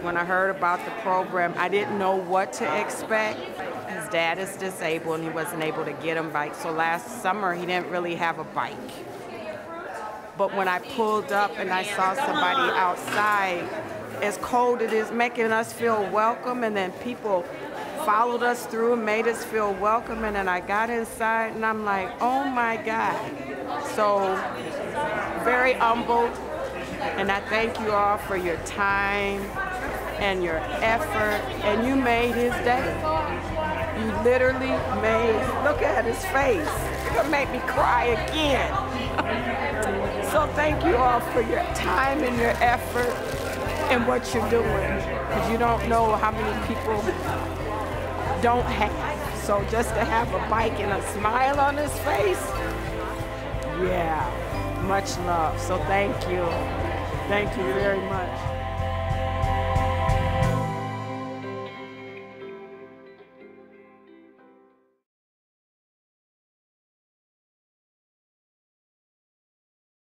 When I heard about the program, I didn't know what to expect. His dad is disabled and he wasn't able to get him bike. So last summer he didn't really have a bike. But when I pulled up and I saw somebody outside, as cold it is, making us feel welcome, and then people followed us through and made us feel welcome, and then I got inside and I'm like, oh my God. So very humbled, and I thank you all for your time and your effort, and you made his day. You literally made, look at his face. You're gonna make me cry again. So thank you all for your time and your effort and what you're doing, because you don't know how many people don't have. So just to have a bike and a smile on his face, yeah, much love. So thank you. Thank you very much.